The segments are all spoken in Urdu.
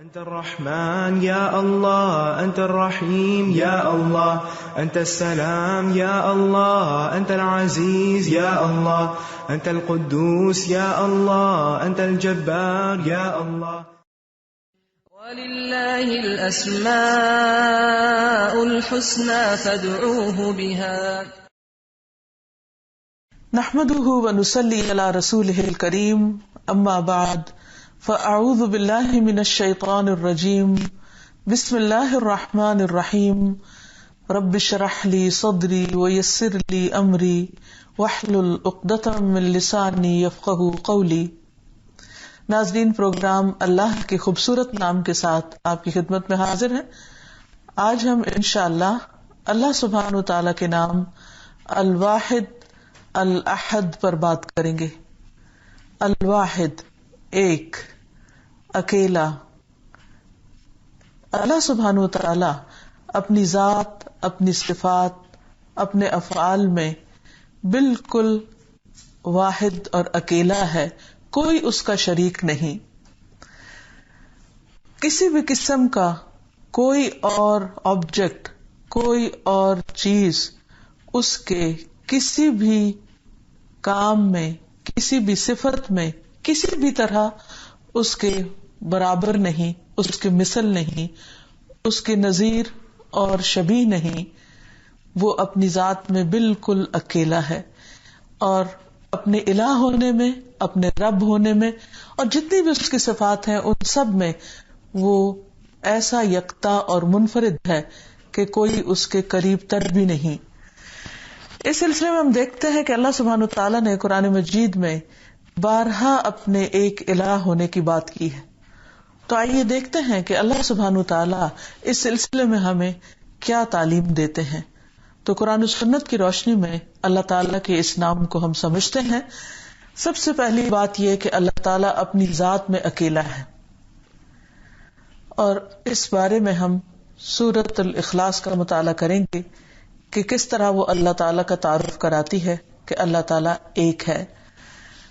أنت الرحمن يا الله، أنت الرحيم يا الله، أنت السلام يا الله، أنت العزيز يا الله، أنت القدوس يا الله، أنت الجبار يا الله. ولله الأسماء الحسنى فادعوه بها. نحمده ونصلي على رسوله الكريم، أما بعد، فأعوذ بالله من الشيطان الرجيم. بسم الله الرحمن الرحيم. رب اشرح لي صدري ويسر لي أمري واحلل عقدة من لساني يفقهوا قولي. ناظرین، پروگرام اللہ کے خوبصورت نام کے ساتھ آپ کی خدمت میں حاضر ہیں. آج ہم انشاءاللہ اللہ سبحانہ و تعالی کے نام الواحد الاحد پر بات کریں گے. الواحد، ایک، اکیلا. اللہ سبحانہ و تعالی اپنی ذات، اپنی صفات، اپنے افعال میں بالکل واحد اور اکیلا ہے، کوئی اس کا شریک نہیں. کسی بھی قسم کا کوئی اور آبجیکٹ، کوئی اور چیز اس کے کسی بھی کام میں، کسی بھی صفت میں، کسی بھی طرح اس کے برابر نہیں، اس کے مثل نہیں، اس کے نظیر اور شبیہ نہیں. وہ اپنی ذات میں بالکل اکیلا ہے، اور اپنے الہ ہونے میں، اپنے رب ہونے میں، اور جتنی بھی اس کی صفات ہیں ان سب میں وہ ایسا یکتا اور منفرد ہے کہ کوئی اس کے قریب تر بھی نہیں. اس سلسلے میں ہم دیکھتے ہیں کہ اللہ سبحانہ تعالیٰ نے قرآن مجید میں بارہا اپنے ایک الہ ہونے کی بات کی ہے. تو آئیے دیکھتے ہیں کہ اللہ سبحانہ تعالیٰ اس سلسلے میں ہمیں کیا تعلیم دیتے ہیں. تو قرآن و سنت کی روشنی میں اللہ تعالیٰ کے اس نام کو ہم سمجھتے ہیں. سب سے پہلی بات یہ کہ اللہ تعالیٰ اپنی ذات میں اکیلا ہے، اور اس بارے میں ہم سورۃ الاخلاص کا مطالعہ کریں گے کہ کس طرح وہ اللہ تعالیٰ کا تعارف کراتی ہے کہ اللہ تعالیٰ ایک ہے.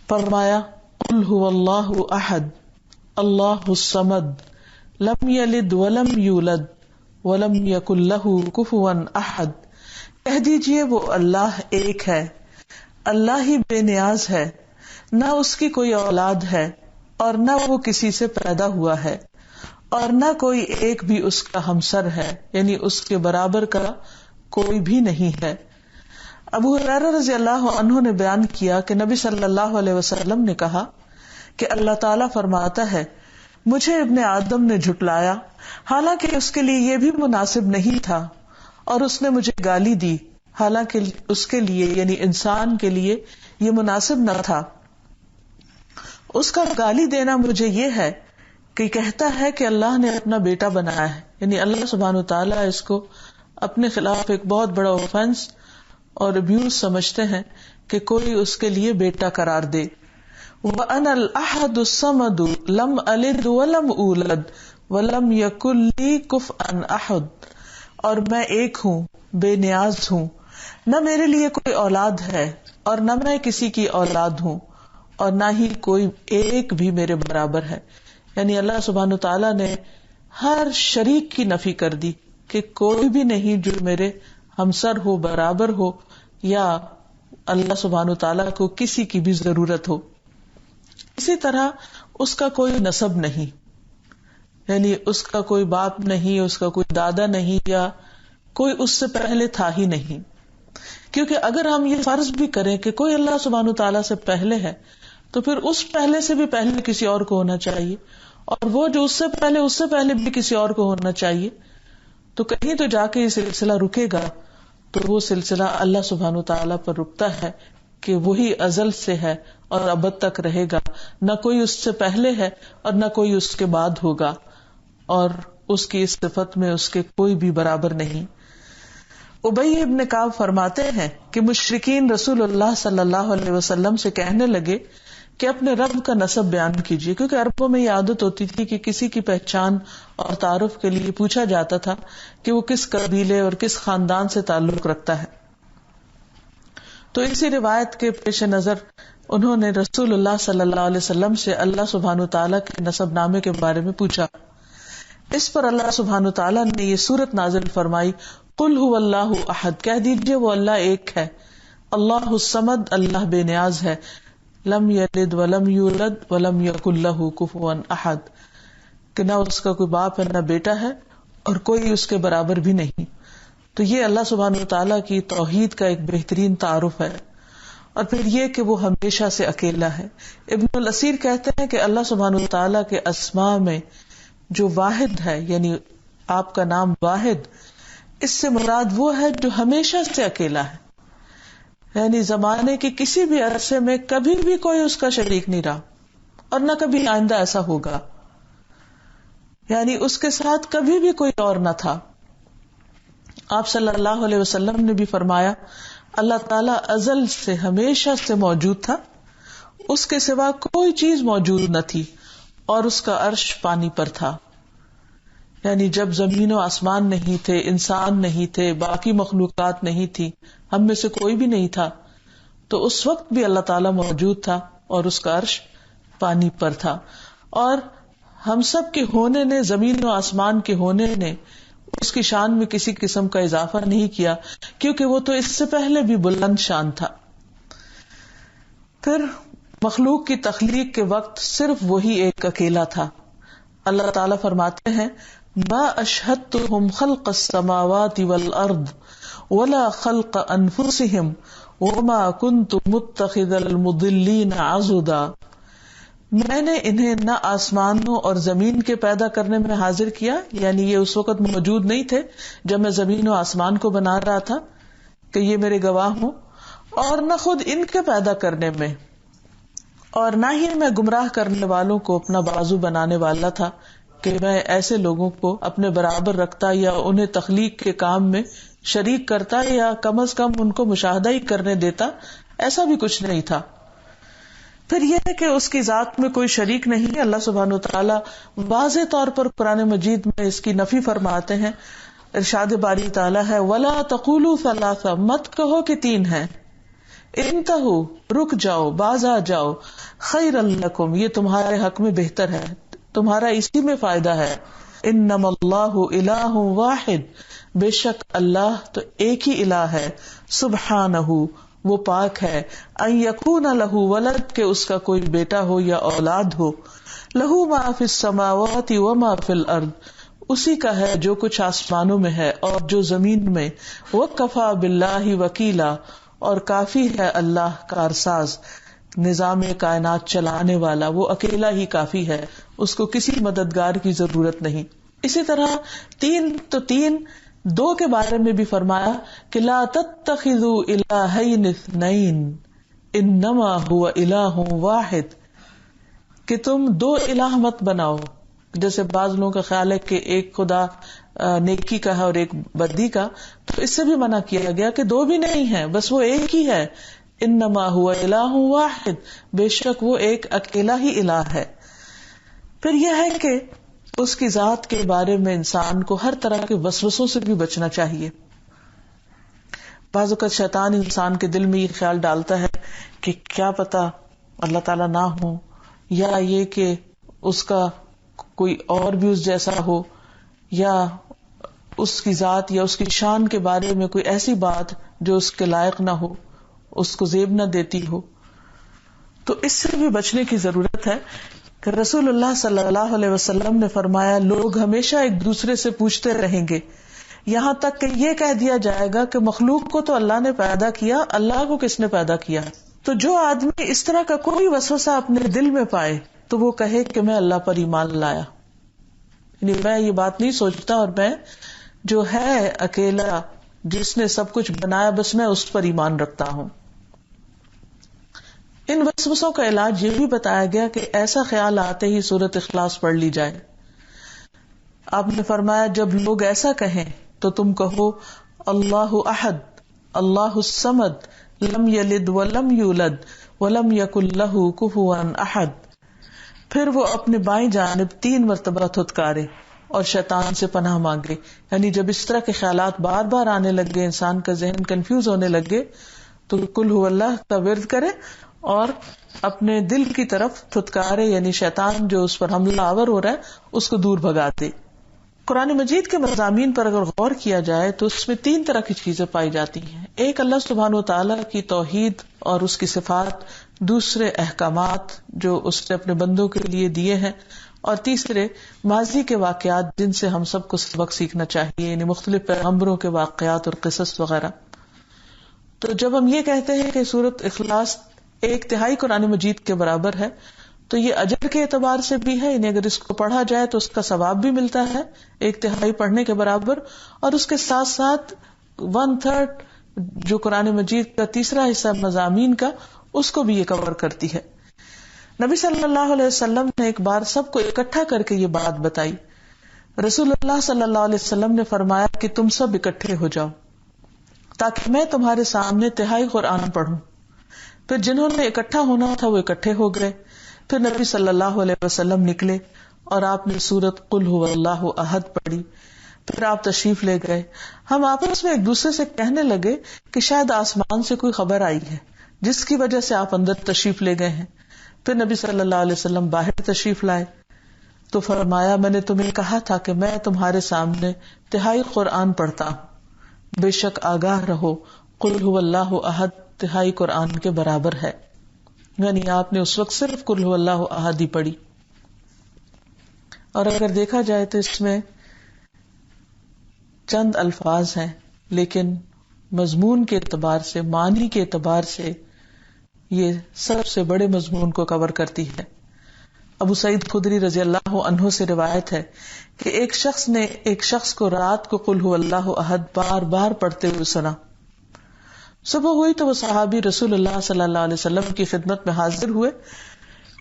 فرمایا، قل هو اللہ احد اللہ الصمد لم یلد ولم یولد ولم یکن لہ کفوا احد. کہہ دیجئے وہ اللہ ایک ہے، اللہ ہی بے نیاز ہے، نہ اس کی کوئی اولاد ہے اور نہ وہ کسی سے پیدا ہوا ہے، اور نہ کوئی ایک بھی اس کا ہمسر ہے، یعنی اس کے برابر کا کوئی بھی نہیں ہے. ابو ہریرہ رضی اللہ عنہ نے بیان کیا کہ نبی صلی اللہ علیہ وسلم نے کہا کہ اللہ تعالیٰ فرماتا ہے، مجھے ابن آدم نے جھٹلایا حالانکہ اس کے لیے یہ بھی مناسب نہیں تھا، اور اس نے مجھے گالی دی حالانکہ اس کے لیے، یعنی انسان کے لیے، یہ مناسب نہ تھا. اس کا گالی دینا مجھے یہ ہے کہ کہتا ہے کہ اللہ نے اپنا بیٹا بنایا ہے، یعنی اللہ سبحانہ تعالیٰ اس کو اپنے خلاف ایک بہت بڑا اوفینس اور ابیوز سمجھتے ہیں کہ کوئی اس کے لیے بیٹا قرار دے. وَأَنَا الْأَحَدُ الصَّمَدُ لَمْ أَلِدْ وَلَمْ أُولَدْ وَلَمْ يَكُنْ لِي كُفُوًا أَحَدٌ. اور میں ایک ہوں، بے نیاز ہوں، نہ میرے لیے کوئی اولاد ہے اور نہ میں کسی کی اولاد ہوں، اور نہ ہی کوئی ایک بھی میرے برابر ہے. یعنی اللہ سبحانہ تعالیٰ نے ہر شریک کی نفی کر دی کہ کوئی بھی نہیں جو میرے ہمسر ہو، برابر ہو، یا اللہ سبحانہ تعالیٰ کو کسی کی بھی ضرورت ہو. اسی طرح اس کا کوئی نسب نہیں، یعنی اس کا کوئی باپ نہیں، اس کا کوئی دادا نہیں، یا کوئی اس سے پہلے تھا ہی نہیں. کیونکہ اگر ہم یہ فرض بھی کریں کہ کوئی اللہ سبحانہ تعالیٰ سے پہلے ہے، تو پھر اس پہلے سے بھی پہلے کسی اور کو ہونا چاہیے، اور وہ جو اس سے پہلے بھی کسی اور کو ہونا چاہیے. تو کہیں تو جا کے یہ سلسلہ رکے گا، تو وہ سلسلہ اللہ سبحانہ تعالیٰ پر رکتا ہے کہ وہی ازل سے ہے اور ابد تک رہے گا، نہ کوئی اس سے پہلے ہے اور نہ کوئی اس کے بعد ہوگا، اور اس کی اس صفت میں اس کے کوئی بھی برابر نہیں. ابی ابن کعب فرماتے ہیں کہ مشرکین رسول اللہ صلی اللہ علیہ وسلم سے کہنے لگے کہ اپنے رب کا نسب بیان کیجیے، کیونکہ عربوں میں یہ عادت ہوتی تھی کہ کسی کی پہچان اور تعارف کے لیے پوچھا جاتا تھا کہ وہ کس قبیلے اور کس خاندان سے تعلق رکھتا ہے. تو اسی روایت کے پیش نظر انہوں نے رسول اللہ صلی اللہ علیہ وسلم سے اللہ سبحانہ تعالیٰ کے نسب نامے کے بارے میں پوچھا. اس پر اللہ سبحانہ وتعالی نے یہ سورت نازل فرمائی، قل هو اللہ احد، کہہ دیجئے وہ اللہ ایک ہے، اللہ الصمد، اللہ بے نیاز ہے، لم یلد ولم یولد ولم یکن لہ کفوا احد، کہ نہ اس کا کوئی باپ ہے نہ بیٹا ہے اور کوئی اس کے برابر بھی نہیں. تو یہ اللہ سبحانہ وتعالی کی توحید کا ایک بہترین تعارف ہے. اور پھر یہ کہ وہ ہمیشہ سے اکیلا ہے. ابن الاسیر کہتے ہیں کہ اللہ سبحانہ وتعالی کے اسماء میں جو واحد ہے، یعنی آپ کا نام واحد، اس سے مراد وہ ہے جو ہمیشہ سے اکیلا ہے، یعنی زمانے کے کسی بھی عرصے میں کبھی بھی کوئی اس کا شریک نہیں رہا اور نہ کبھی آئندہ ایسا ہوگا، یعنی اس کے ساتھ کبھی بھی کوئی اور نہ تھا. آپ صلی اللہ علیہ وسلم نے بھی فرمایا اللہ تعالیٰ ازل سے ہمیشہ سے موجود تھا، اس کے سوا کوئی چیز موجود نہ تھی اور اس کا عرش پانی پر تھا. یعنی جب زمین و آسمان نہیں تھے، انسان نہیں تھے، باقی مخلوقات نہیں تھی، ہم میں سے کوئی بھی نہیں تھا، تو اس وقت بھی اللہ تعالیٰ موجود تھا اور اس کا عرش پانی پر تھا. اور ہم سب کے ہونے نے، زمین و آسمان کے ہونے نے اس کی شان میں کسی قسم کا اضافہ نہیں کیا، کیونکہ وہ تو اس سے پہلے بھی بلند شان تھا. پھر مخلوق کی تخلیق کے وقت صرف وہی ایک اکیلا تھا. اللہ تعالیٰ فرماتے ہیں ما اشہدتہم خلق السماوات والارض ولا خلق انفسہم وما کنت متخذ المضلین عضدا. میں نے انہیں نہ آسمانوں اور زمین کے پیدا کرنے میں حاضر کیا، یعنی یہ اس وقت موجود نہیں تھے جب میں زمین و آسمان کو بنا رہا تھا کہ یہ میرے گواہ ہوں، اور نہ خود ان کے پیدا کرنے میں، اور نہ ہی میں گمراہ کرنے والوں کو اپنا بازو بنانے والا تھا کہ میں ایسے لوگوں کو اپنے برابر رکھتا یا انہیں تخلیق کے کام میں شریک کرتا یا کم از کم ان کو مشاہدہ ہی کرنے دیتا. ایسا بھی کچھ نہیں تھا. پھر یہ ہے کہ اس کی ذات میں کوئی شریک نہیں. اللہ سبحانہ وتعالی واضح طور پر قرآن مجید میں اس کی نفی فرماتے ہیں. ارشاد باری تعالی ہے وَلَا تَقُولُوا ثَلَاثَ، مت کہو کہ تین ہیں، انتہوا، رک جاؤ، باز آ جاؤ، خیرا لکم، یہ تمہارے حق میں بہتر ہے، تمہارا اسی میں فائدہ ہے. انما اللہ الہ واحد، بے شک اللہ تو ایک ہی الہ ہے، سبحانہ، وہ پاک ہے، ان یکون لہ ولد، کہ اس کا کوئی بیٹا ہو یا اولاد ہو، لہ ما فی السماوات وما فی الارض، اسی کا ہے جو کچھ آسمانوں میں ہے اور جو زمین میں، وکفی باللہ وکیلا، اور کافی ہے اللہ کارساز، نظام کائنات چلانے والا، وہ اکیلا ہی کافی ہے، اس کو کسی مددگار کی ضرورت نہیں. اسی طرح تین تو تین، دو کے بارے میں بھی فرمایا کہ لا تتخذوا الہین اثنین انما هو الہ واحد، کہ تم دو الہ مت بناؤ. جیسے بعض لوگوں کا خیال ہے کہ ایک خدا نیکی کا ہے اور ایک بدی کا، تو اس سے بھی منع کیا گیا کہ دو بھی نہیں ہے، بس وہ ایک ہی ہے. انما هو الہ واحد، بے شک وہ ایک اکیلا ہی الہ ہے. پھر یہ ہے کہ اس کی ذات کے بارے میں انسان کو ہر طرح کے وسوسوں سے بھی بچنا چاہیے. بعض اوقات شیطان انسان کے دل میں یہ خیال ڈالتا ہے کہ کیا پتا اللہ تعالیٰ نہ ہو، یا یہ کہ اس کا کوئی اور بھی اس جیسا ہو، یا اس کی ذات یا اس کی شان کے بارے میں کوئی ایسی بات جو اس کے لائق نہ ہو، اس کو زیب نہ دیتی ہو. تو اس سے بھی بچنے کی ضرورت ہے کہ رسول اللہ صلی اللہ علیہ وسلم نے فرمایا لوگ ہمیشہ ایک دوسرے سے پوچھتے رہیں گے یہاں تک کہ یہ کہہ دیا جائے گا کہ مخلوق کو تو اللہ نے پیدا کیا، اللہ کو کس نے پیدا کیا. تو جو آدمی اس طرح کا کوئی وسوسہ اپنے دل میں پائے تو وہ کہے کہ میں اللہ پر ایمان لایا، یعنی میں یہ بات نہیں سوچتا، اور میں جو ہے اکیلا جس نے سب کچھ بنایا بس میں اس پر ایمان رکھتا ہوں. ان وسوسوں کا علاج یہ بھی بتایا گیا کہ ایسا خیال آتے ہی سورۃ اخلاص پڑھ لی جائے. آپ نے فرمایا جب لوگ ایسا کہیں تو تم کہو اللہ احد، اللہ الصمد، لم یلد ولم یولد ولم یکن لہ کفوا احد. پھر وہ اپنے بائیں جانب 3 مرتبہ تھتکارے اور شیطان سے پناہ مانگے. یعنی جب اس طرح کے خیالات بار بار آنے لگے، انسان کا ذہن کنفیوز ہونے لگے، تو قل هو اللہ کا ورد کرے اور اپنے دل کی طرف تھتکارے، یعنی شیطان جو اس پر حملہ آور ہو رہا ہے اس کو دور بھگا دے. قرآن مجید کے مضامین پر اگر غور کیا جائے تو اس میں 3 طرح کی چیزیں پائی جاتی ہیں. ایک اللہ سبحانہ و تعالیٰ کی توحید اور اس کی صفات، دوسرے احکامات جو اس نے اپنے بندوں کے لیے دیے ہیں، اور تیسرے ماضی کے واقعات جن سے ہم سب کو سبق سیکھنا چاہیے، یعنی مختلف پیغمبروں کے واقعات اور قصص وغیرہ. تو جب ہم یہ کہتے ہیں کہ سورۃ اخلاص 1/3 قرآن مجید کے برابر ہے تو یہ اجر کے اعتبار سے بھی ہے، یعنی اگر اس کو پڑھا جائے تو اس کا ثواب بھی ملتا ہے 1/3 پڑھنے کے برابر، اور اس کے ساتھ ساتھ 1/3 جو قرآن مجید کا تیسرا حصہ مضامین کا، اس کو بھی یہ کور کرتی ہے. نبی صلی اللہ علیہ وسلم نے ایک بار سب کو اکٹھا کر کے یہ بات بتائی. رسول اللہ صلی اللہ علیہ وسلم نے فرمایا کہ تم سب اکٹھے ہو جاؤ تاکہ میں تمہارے سامنے 1/3 قرآن پڑھوں. پھر جنہوں نے اکٹھا ہونا تھا وہ اکٹھے ہو گئے. پھر نبی صلی اللہ علیہ وسلم نکلے اور آپ نے سورۃ قل ھو اللہ احد پڑھی. پھر آپ تشریف لے گئے. ہم آپس میں ایک دوسرے سے کہنے لگے کہ شاید آسمان سے کوئی خبر آئی ہے جس کی وجہ سے آپ اندر تشریف لے گئے ہیں. پھر نبی صلی اللہ علیہ وسلم باہر تشریف لائے تو فرمایا میں نے تمہیں کہا تھا کہ میں تمہارے سامنے 1/3 قرآن پڑھتا ہوں، بے شک آگاہ رہو قل ھو اللہ احد 1/3 قرآن کے برابر ہے. یعنی آپ نے اس وقت صرف قل ھو اللہ احد ہی پڑھی. اور اگر دیکھا جائے تو اس میں چند الفاظ ہیں لیکن مضمون کے اعتبار سے، معنی کے اعتبار سے یہ سب سے بڑے مضمون کو کور کرتی ہے. ابو سعید خدری رضی اللہ عنہ سے روایت ہے کہ ایک شخص نے ایک شخص کو رات کو قل ھو اللہ احد بار بار پڑھتے ہوئے سنا. صبح ہوئی تو وہ صحابی رسول اللہ صلی اللہ علیہ وسلم کی خدمت میں حاضر ہوئے.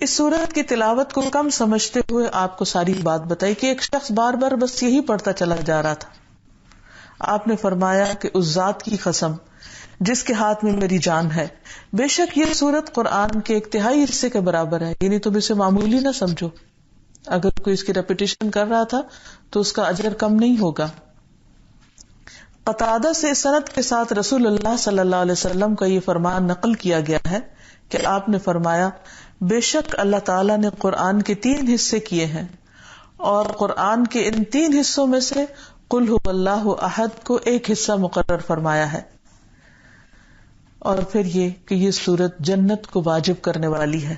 اس سورت کی تلاوت کو کم سمجھتے ہوئے آپ کو ساری بات بتائی کہ ایک شخص بار بار بس یہی پڑھتا چلا جا رہا تھا. آپ نے فرمایا کہ اس ذات کی قسم جس کے ہاتھ میں میری جان ہے، بے شک یہ سورت قرآن کے 1/3 حصے کے برابر ہے. یعنی تم اسے معمولی نہ سمجھو، اگر کوئی اس کی ریپیٹیشن کر رہا تھا تو اس کا اجر کم نہیں ہوگا. قتادہ سے سند کے ساتھ رسول اللہ صلی اللہ علیہ وسلم کا یہ فرمان نقل کیا گیا ہے کہ آپ نے فرمایا بے شک اللہ تعالیٰ نے قرآن کے 3 حصے کیے ہیں اور قرآن کے ان 3 حصوں میں سے قل ھو اللہ احد کو 1 حصہ مقرر فرمایا ہے. اور پھر یہ کہ یہ سورت جنت کو واجب کرنے والی ہے.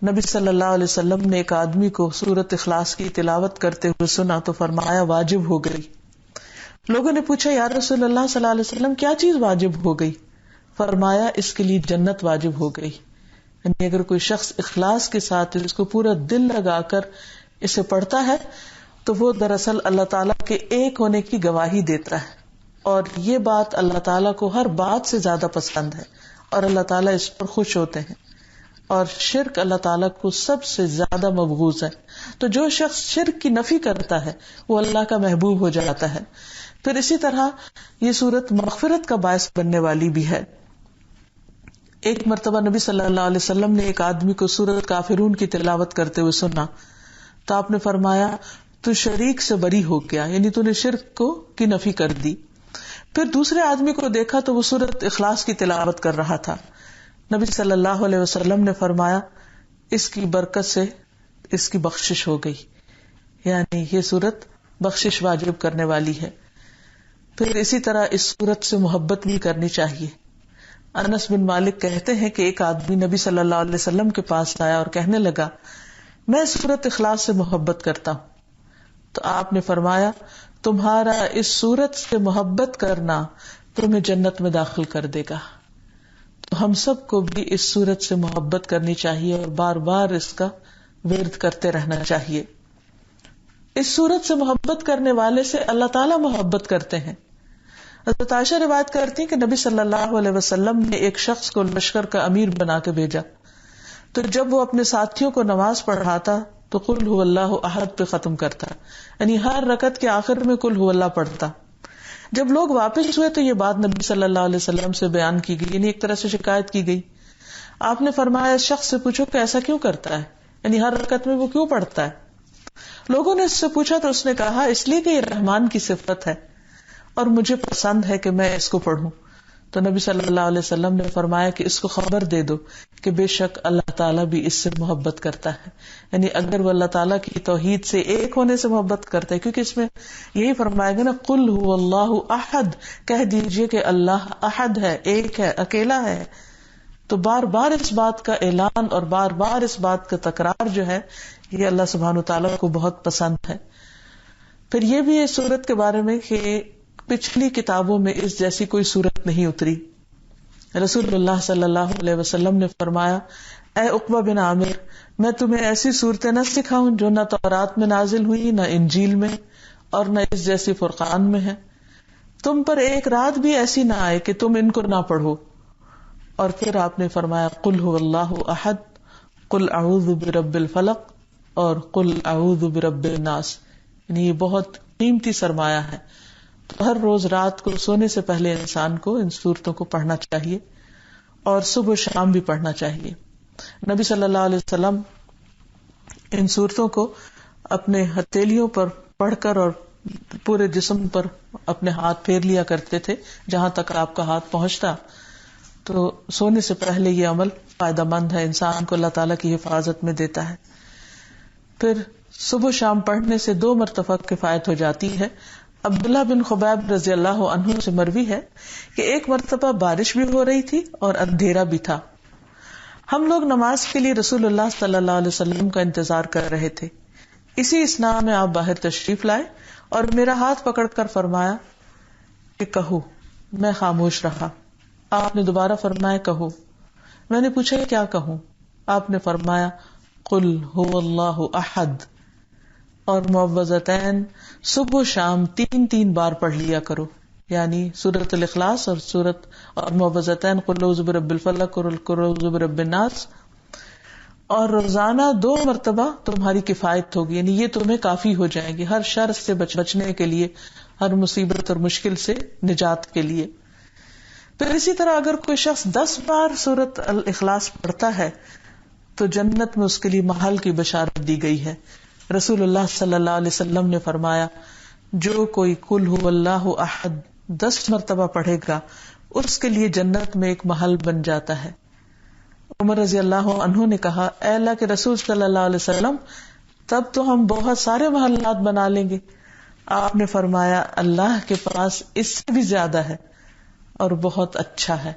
نبی صلی اللہ علیہ وسلم نے ایک آدمی کو سورت اخلاص کی تلاوت کرتے ہوئے سنا تو فرمایا واجب ہو گئی. لوگوں نے پوچھا یا رسول اللہ صلی اللہ علیہ وسلم کیا چیز واجب ہو گئی؟ فرمایا اس کے لیے جنت واجب ہو گئی. یعنی اگر کوئی شخص اخلاص کے ساتھ اس کو پورا دل لگا کر اسے پڑھتا ہے تو وہ دراصل اللہ تعالیٰ کے ایک ہونے کی گواہی دیتا ہے، اور یہ بات اللہ تعالیٰ کو ہر بات سے زیادہ پسند ہے اور اللہ تعالیٰ اس پر خوش ہوتے ہیں. اور شرک اللہ تعالیٰ کو سب سے زیادہ مبغوض ہے. تو جو شخص شرک کی نفی کرتا ہے وہ اللہ کا محبوب ہو جاتا ہے. پھر اسی طرح یہ سورت مغفرت کا باعث بننے والی بھی ہے. ایک مرتبہ نبی صلی اللہ علیہ وسلم نے ایک آدمی کو سورت کافرون کی تلاوت کرتے ہوئے سنا تو آپ نے فرمایا تو شریک سے بری ہو گیا، یعنی تو نے شرک کی نفی کر دی. پھر دوسرے آدمی کو دیکھا تو وہ سورت اخلاص کی تلاوت کر رہا تھا. نبی صلی اللہ علیہ وسلم نے فرمایا اس کی برکت سے اس کی بخشش ہو گئی، یعنی یہ سورت بخشش واجب کرنے والی ہے. پھر اسی طرح اس سورت سے محبت بھی کرنی چاہیے. انس بن مالک کہتے ہیں کہ ایک آدمی نبی صلی اللہ علیہ وسلم کے پاس آیا اور کہنے لگا میں سورت اخلاص سے محبت کرتا ہوں. تو آپ نے فرمایا تمہارا اس سورت سے محبت کرنا تمہیں جنت میں داخل کر دے گا. تو ہم سب کو بھی اس سورت سے محبت کرنی چاہیے اور بار بار اس کا ورد کرتے رہنا چاہیے. اس سورت سے محبت کرنے والے سے اللہ تعالیٰ محبت کرتے ہیں. حضرت عائشہ روایت کرتی ہیں کہ نبی صلی اللہ علیہ وسلم نے ایک شخص کو لشکر کا امیر بنا کے بھیجا تو جب وہ اپنے ساتھیوں کو نماز پڑھاتا تو قل ھو اللہ احد پہ ختم کرتا، یعنی ہر رکعت کے آخر میں قل ھو اللہ پڑھتا. جب لوگ واپس ہوئے تو یہ بات نبی صلی اللہ علیہ وسلم سے بیان کی گئی، یعنی ایک طرح سے شکایت کی گئی. آپ نے فرمایا اس شخص سے پوچھو کہ ایسا کیوں کرتا ہے، یعنی ہر رکعت میں وہ کیوں پڑھتا ہے. لوگوں نے اس سے پوچھا تو اس نے کہا اس لیے کہ یہ رحمان کی صفت ہے اور مجھے پسند ہے کہ میں اس کو پڑھوں. تو نبی صلی اللہ علیہ وسلم نے فرمایا کہ اس کو خبر دے دو کہ بے شک اللہ تعالیٰ بھی اس سے محبت کرتا ہے. یعنی اگر وہ اللہ تعالیٰ کی توحید سے ایک ہونے سے محبت کرتا ہے، کیونکہ اس میں یہی فرمایا گیا نا قل هو اللہ احد، کہہ دیجئے کہ اللہ احد ہے، ایک ہے، اکیلا ہے. تو بار بار اس بات کا اعلان اور بار بار اس بات کا تکرار جو ہے یہ اللہ سبحانہ تعالیٰ کو بہت پسند ہے. پھر یہ بھی اس سورت کے بارے میں کہ پچھلی کتابوں میں اس جیسی کوئی سورت نہیں اتری. رسول اللہ صلی اللہ علیہ وسلم نے فرمایا اے عقبہ بن عامر، میں تمہیں ایسی صورتیں نہ سکھاؤں جو نہ تورات میں نازل ہوئی، نہ انجیل میں، اور نہ اس جیسی فرقان میں ہے. تم پر ایک رات بھی ایسی نہ آئے کہ تم ان کو نہ پڑھو. اور پھر آپ نے فرمایا قل هو اللہ احد، قل اعوذ برب الفلق اور قل اعوذ برب الناس. یعنی یہ بہت قیمتی سرمایہ ہے. تو ہر روز رات کو سونے سے پہلے انسان کو ان صورتوں کو پڑھنا چاہیے اور صبح و شام بھی پڑھنا چاہیے. نبی صلی اللہ علیہ وسلم ان صورتوں کو اپنے ہتھیلیوں پر پڑھ کر اور پورے جسم پر اپنے ہاتھ پھیر لیا کرتے تھے جہاں تک آپ کا ہاتھ پہنچتا. تو سونے سے پہلے یہ عمل فائدہ مند ہے، انسان کو اللہ تعالیٰ کی حفاظت میں دیتا ہے. پھر صبح شام پڑھنے سے 2 مرتبہ کفایت ہو جاتی ہے. عبداللہ بن خبیب رضی اللہ عنہ سے مروی ہے کہ ایک مرتبہ بارش بھی ہو رہی تھی اور اندھیرا بھی تھا. ہم لوگ نماز کے لیے رسول اللہ صلی اللہ علیہ وسلم کا انتظار کر رہے تھے. اسی اسنا میں آپ باہر تشریف لائے اور میرا ہاتھ پکڑ کر فرمایا کہ کہو. میں خاموش رہا. آپ نے دوبارہ فرمایا کہو. میں نے پوچھا کیا کہوں؟ آپ نے فرمایا قل هو اللہ احد اور معوذتین صبح و شام 3 بار پڑھ لیا کرو. یعنی سورۃ الاخلاص اور معوذتین قل اعوذ برب الفلق اور قل اعوذ برب الناس. اور روزانہ 2 مرتبہ تمہاری کفایت ہوگی. یعنی یہ تمہیں کافی ہو جائیں گی ہر شر سے بچنے کے لیے، ہر مصیبت اور مشکل سے نجات کے لیے. پھر اسی طرح اگر کوئی شخص 10 بار سورۃ الاخلاص پڑھتا ہے تو جنت میں اس کے لیے محل کی بشارت دی گئی ہے. رسول اللہ صلی اللہ علیہ وسلم نے فرمایا جو کوئی قل هو اللہ احد 10 مرتبہ پڑھے گا اس کے لیے جنت میں ایک محل بن جاتا ہے. عمر رضی اللہ عنہ نے کہا اے اللہ کے رسول صلی اللہ علیہ وسلم تب تو ہم بہت سارے محلات بنا لیں گے. آپ نے فرمایا اللہ کے پاس اس سے بھی زیادہ ہے اور بہت اچھا ہے.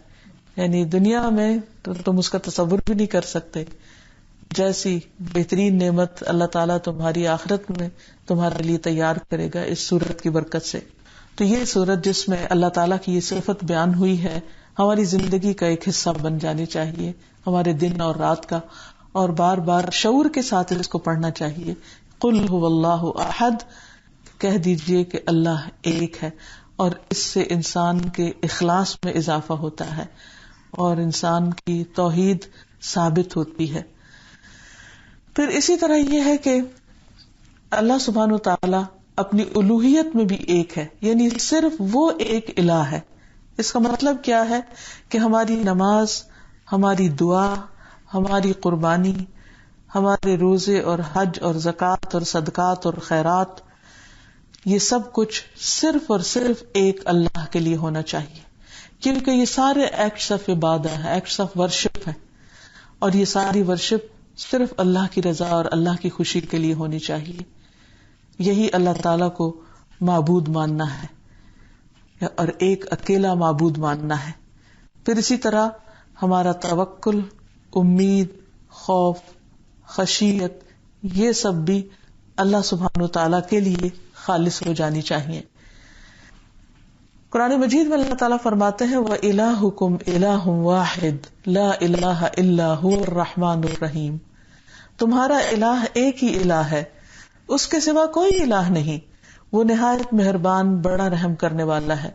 یعنی دنیا میں تو تم اس کا تصور بھی نہیں کر سکتے جیسی بہترین نعمت اللہ تعالیٰ تمہاری آخرت میں تمہارے لیے تیار کرے گا اس سورت کی برکت سے. تو یہ سورت جس میں اللہ تعالیٰ کی یہ صفت بیان ہوئی ہے ہماری زندگی کا ایک حصہ بن جانی چاہیے، ہمارے دن اور رات کا، اور بار بار شعور کے ساتھ اس کو پڑھنا چاہیے. قل هو اللہ احد، کہہ دیجئے کہ اللہ ایک ہے. اور اس سے انسان کے اخلاص میں اضافہ ہوتا ہے اور انسان کی توحید ثابت ہوتی ہے. پھر اسی طرح یہ ہے کہ اللہ سبحانہ و تعالی اپنی الوہیت میں بھی ایک ہے، یعنی صرف وہ ایک الہ ہے. اس کا مطلب کیا ہے کہ ہماری نماز، ہماری دعا، ہماری قربانی، ہمارے روزے اور حج اور زکوٰۃ اور صدقات اور خیرات، یہ سب کچھ صرف اور صرف ایک اللہ کے لیے ہونا چاہیے. کیونکہ یہ سارے ایکٹس آف عبادت ہیں، ایکٹس آف ورشپ ہیں، اور یہ ساری ورشپ صرف اللہ کی رضا اور اللہ کی خوشی کے لیے ہونی چاہیے. یہی اللہ تعالیٰ کو معبود ماننا ہے اور ایک اکیلا معبود ماننا ہے. پھر اسی طرح ہمارا توکل، امید، خوف، خشیت، یہ سب بھی اللہ سبحانہ و تعالیٰ کے لیے خالص ہو جانی چاہیے. قرآن مجید میں اللہ تعالیٰ فرماتے ہیں وَإِلَٰهُكُمْ إِلَٰهٌ وَاحِدٌ لَا إِلَٰهَ إِلَّا هُوَ الرَّحْمَٰنُ الرَّحِيمُ. تمہارا الہ ایک ہی الہ ہے، اس کے سوا کوئی الہ نہیں، وہ نہایت مہربان بڑا رحم کرنے والا ہے.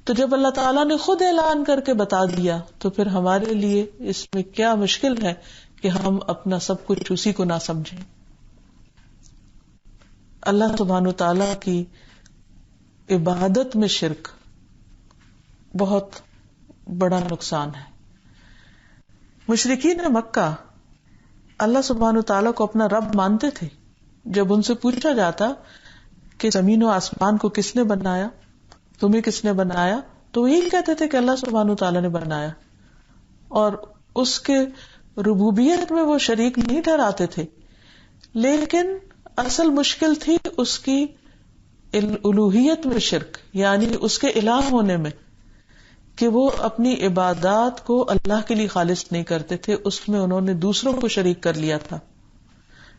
تو جب اللہ تعالیٰ نے خود اعلان کر کے بتا دیا تو پھر ہمارے لیے اس میں کیا مشکل ہے کہ ہم اپنا سب کچھ اسی کو نہ سمجھیں. اللہ سبحانہ تعالیٰ کی عبادت میں شرک بہت بڑا نقصان ہے. مشرکین مکہ اللہ سبحانہ تعالیٰ کو اپنا رب مانتے تھے. جب ان سے پوچھا جاتا کہ زمین و آسمان کو کس نے بنایا، تمہیں کس نے بنایا، تو یہی کہتے تھے کہ اللہ سبحانہ تعالیٰ نے بنایا. اور اس کے ربوبیت میں وہ شریک نہیں ٹھہراتے تھے، لیکن اصل مشکل تھی اس کی الوہیت میں شرک، یعنی اس کے الہ ہونے میں، کہ وہ اپنی عبادات کو اللہ کے لیے خالص نہیں کرتے تھے، اس میں انہوں نے دوسروں کو شریک کر لیا تھا.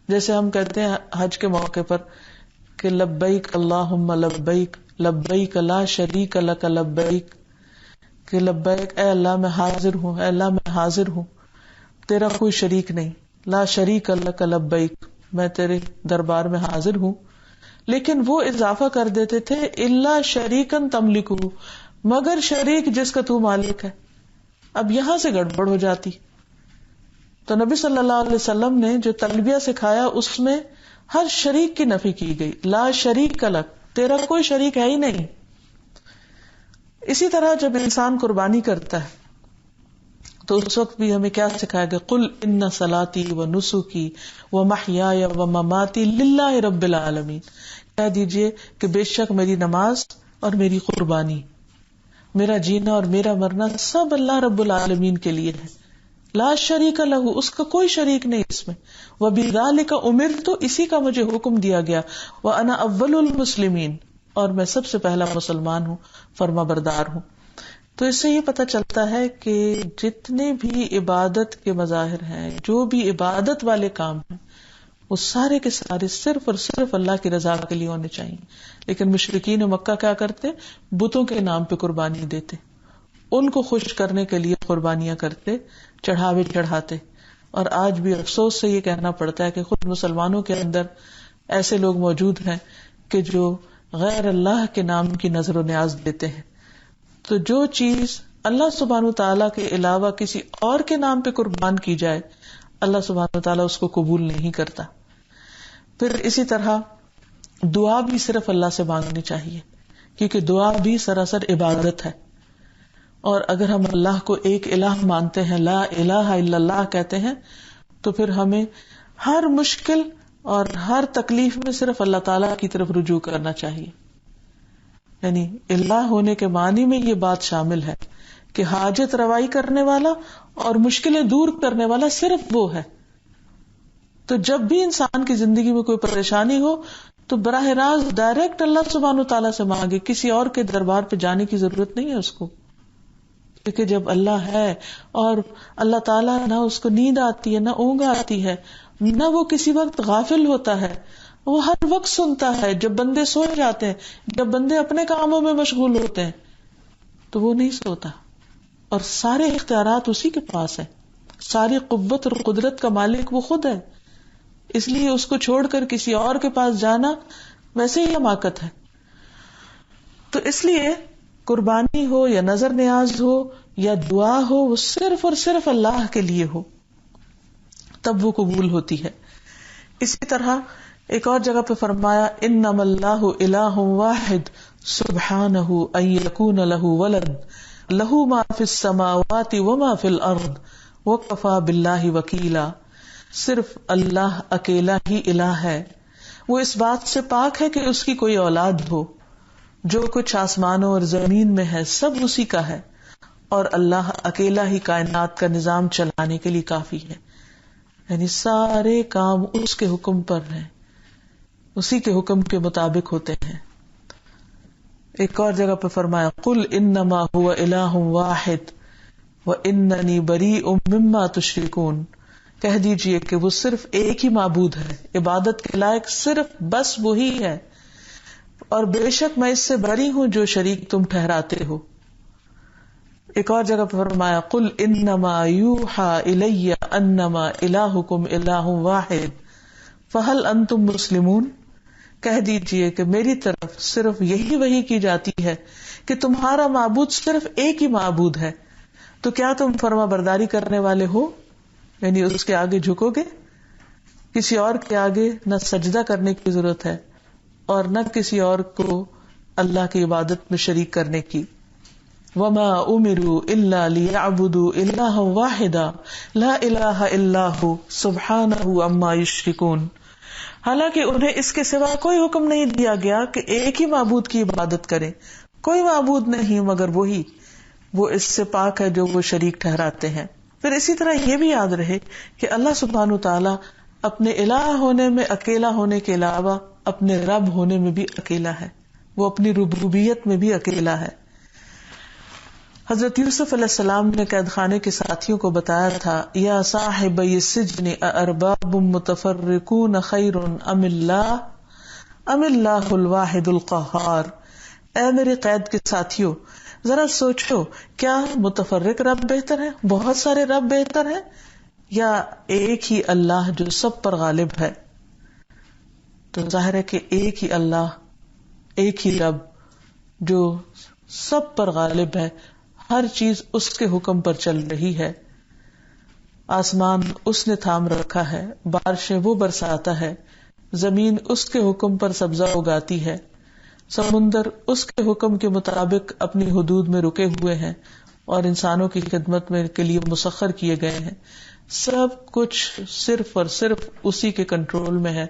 جیسے ہم کہتے ہیں حج کے موقع پر کہ لبیک اللہم لبیک لبیک لا شریک لک لبیک، کہ لبیک اے اللہ میں حاضر ہوں، اے اللہ میں حاضر ہوں، تیرا کوئی شریک نہیں، لا شریک لک لبیک، میں تیرے دربار میں حاضر ہوں. لیکن وہ اضافہ کر دیتے تھے الا شریکن تملکہ، مگر شریک جس کا تو مالک ہے. اب یہاں سے گڑبڑ ہو جاتی. تو نبی صلی اللہ علیہ وسلم نے جو تلبیہ سکھایا اس میں ہر شریک کی نفی کی گئی، لا شریک لک، تیرا کوئی شریک ہے ہی نہیں. اسی طرح جب انسان قربانی کرتا ہے تو اس وقت بھی ہمیں کیا سکھایا گیا؟ قل ان صلاتی و نسکی و محیای و مماتی للہ رب العالمین، کہہ دیجئے کہ بے شک میری نماز اور میری قربانی، میرا جینا اور میرا مرنا سب اللہ رب العالمین کے لیے ہے. لا شریک لہ، اس کا کوئی شریک نہیں اس میں. وبذالک امرت، اسی کا مجھے حکم دیا گیا. وانا اول المسلمین، اور میں سب سے پہلا مسلمان ہوں، فرما بردار ہوں. تو اس سے یہ پتہ چلتا ہے کہ جتنے بھی عبادت کے مظاہر ہیں، جو بھی عبادت والے کام ہیں، وہ سارے کے سارے صرف اور صرف اللہ کی رضا کے لیے ہونے چاہیے. لیکن مشرکین مکہ کیا کرتے؟ بتوں کے نام پہ قربانی دیتے، ان کو خوش کرنے کے لیے قربانیاں کرتے، چڑھاوے چڑھاتے. اور آج بھی افسوس سے یہ کہنا پڑتا ہے کہ خود مسلمانوں کے اندر ایسے لوگ موجود ہیں کہ جو غیر اللہ کے نام کی نظر و نیاز دیتے ہیں. تو جو چیز اللہ سبحانہ وتعالیٰ کے علاوہ کسی اور کے نام پہ قربان کی جائے، اللہ سبحانہ وتعالیٰ اس کو قبول نہیں کرتا. پھر اسی طرح دعا بھی صرف اللہ سے مانگنی چاہیے، کیونکہ دعا بھی سراسر عبادت ہے. اور اگر ہم اللہ کو ایک الہ مانتے ہیں، لا الہ الا اللہ کہتے ہیں، تو پھر ہمیں ہر مشکل اور ہر تکلیف میں صرف اللہ تعالیٰ کی طرف رجوع کرنا چاہیے. یعنی الہ ہونے کے معنی میں یہ بات شامل ہے کہ حاجت روائی کرنے والا اور مشکلیں دور کرنے والا صرف وہ ہے. تو جب بھی انسان کی زندگی میں کوئی پریشانی ہو تو براہ راست ڈائریکٹ اللہ سبحانہ تعالیٰ سے مانگے، کسی اور کے دربار پہ جانے کی ضرورت نہیں ہے اس کو. کیونکہ جب اللہ ہے اور اللہ تعالیٰ نہ اس کو نیند آتی ہے، نہ اونگ آتی ہے، نہ وہ کسی وقت غافل ہوتا ہے، وہ ہر وقت سنتا ہے. جب بندے سو جاتے ہیں، جب بندے اپنے کاموں میں مشغول ہوتے ہیں، تو وہ نہیں سوتا. اور سارے اختیارات اسی کے پاس ہیں، ساری قوت اور قدرت کا مالک وہ خود ہے. اس لیے اس کو چھوڑ کر کسی اور کے پاس جانا ویسے ہی حماقت ہے. تو اس لیے قربانی ہو یا نظر نیاز ہو یا دعا ہو، وہ صرف اور صرف اللہ کے لیے ہو، تب وہ قبول ہوتی ہے. اسی طرح ایک اور جگہ پہ فرمایا انما اللہ الہ واحد سبحانہ ان یکون لہ ولد لہ ما فی السماوات وما فی الارض وکفی باللہ وکیلا. صرف اللہ اکیلا ہی الہ ہے، وہ اس بات سے پاک ہے کہ اس کی کوئی اولاد ہو. جو کچھ آسمانوں اور زمین میں ہے سب اسی کا ہے، اور اللہ اکیلا ہی کائنات کا نظام چلانے کے لیے کافی ہے. یعنی سارے کام اس کے حکم پر ہیں، اسی کے حکم کے مطابق ہوتے ہیں. ایک اور جگہ پہ فرمایا قل انما هو الہ واحد واننی بریء مما تشرکون. کہہ دیجئے کہ وہ صرف ایک ہی معبود ہے، عبادت کے لائق صرف بس وہی ہے، اور بے شک میں اس سے بری ہوں جو شریک تم ٹھہراتے ہو. ایک اور جگہ پر فرمایا قل انما یوحى الی انما الہکم الہ واحد فہل انتم مسلمون. کہہ دیجئے کہ میری طرف صرف یہی وحی کی جاتی ہے کہ تمہارا معبود صرف ایک ہی معبود ہے، تو کیا تم فرما برداری کرنے والے ہو؟ یعنی اس کے آگے جھکو گے؟ کسی اور کے آگے نہ سجدہ کرنے کی ضرورت ہے اور نہ کسی اور کو اللہ کی عبادت میں شریک کرنے کی. وما امروا الا ليعبدوا الها واحدا لا الہ الا هو سبحانہ عما یشرکون. حالانکہ انہیں اس کے سوا کوئی حکم نہیں دیا گیا کہ ایک ہی معبود کی عبادت کریں، کوئی معبود نہیں مگر وہی، وہ اس سے پاک ہے جو وہ شریک ٹھہراتے ہیں. پھر اسی طرح یہ بھی یاد رہے کہ اللہ سبحانہ تعالیٰ اپنے الہ ہونے میں اکیلا ہونے کے علاوہ اپنے رب ہونے میں بھی اکیلا ہے، وہ اپنی ربوبیت میں بھی اکیلا ہے. حضرت یوسف علیہ السلام نے قید خانے کے ساتھیوں کو بتایا تھا، یا صاحبی السجن اارباب متفرقون خیر ام اللہ الواحد القہار. اے میرے قید کے ساتھیوں، ذرا سوچو، کیا متفرق رب بہتر ہے، بہت سارے رب بہتر ہیں، یا ایک ہی اللہ جو سب پر غالب ہے؟ تو ظاہر ہے کہ ایک ہی اللہ، ایک ہی رب جو سب پر غالب ہے، ہر چیز اس کے حکم پر چل رہی ہے. آسمان اس نے تھام رکھا ہے، بارشیں وہ برساتا ہے، زمین اس کے حکم پر سبزہ اگاتی ہے، سمندر اس کے حکم کے مطابق اپنی حدود میں رکے ہوئے ہیں اور انسانوں کی خدمت میں کے لیے مسخر کیے گئے ہیں. سب کچھ صرف اور صرف اسی کے کنٹرول میں ہے،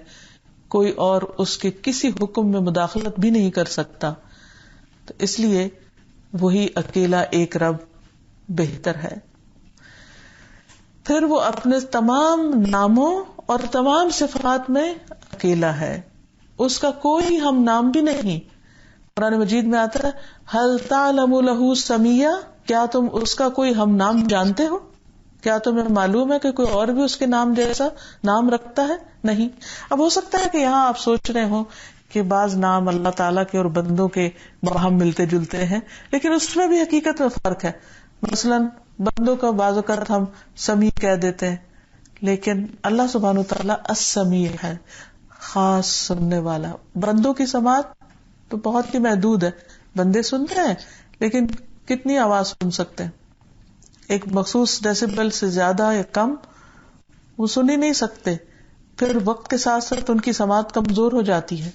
کوئی اور اس کے کسی حکم میں مداخلت بھی نہیں کر سکتا. تو اس لیے وہی اکیلا ایک رب بہتر ہے. پھر وہ اپنے تمام ناموں اور تمام صفات میں اکیلا ہے، اس کا کوئی ہم نام بھی نہیں. قرآن مجید میں آتا ہے هل تعلم له سمیہ، کیا تم اس کا کوئی ہم نام جانتے ہو؟ کیا تمہیں معلوم ہے کہ کوئی اور بھی اس کے نام جیسا نام رکھتا ہے؟ نہیں. اب ہو سکتا ہے کہ یہاں آپ سوچ رہے ہوں کہ بعض نام اللہ تعالیٰ کے اور بندوں کے باہم ملتے جلتے ہیں، لیکن اس میں بھی حقیقت میں فرق ہے. مثلاً بندوں کا بعض اوقات ہم سمیع کہہ دیتے ہیں، لیکن اللہ سبحانہ تعالیٰ السمیع ہے، خاص سننے والا. بندوں کی سماعت تو بہت ہی محدود ہے، بندے سنتے ہیں لیکن کتنی آواز سن سکتے ہیں؟ ایک مخصوص ڈیسیبل سے زیادہ یا کم وہ سن ہی نہیں سکتے. پھر وقت کے ساتھ ساتھ ان کی سماعت کمزور ہو جاتی ہے.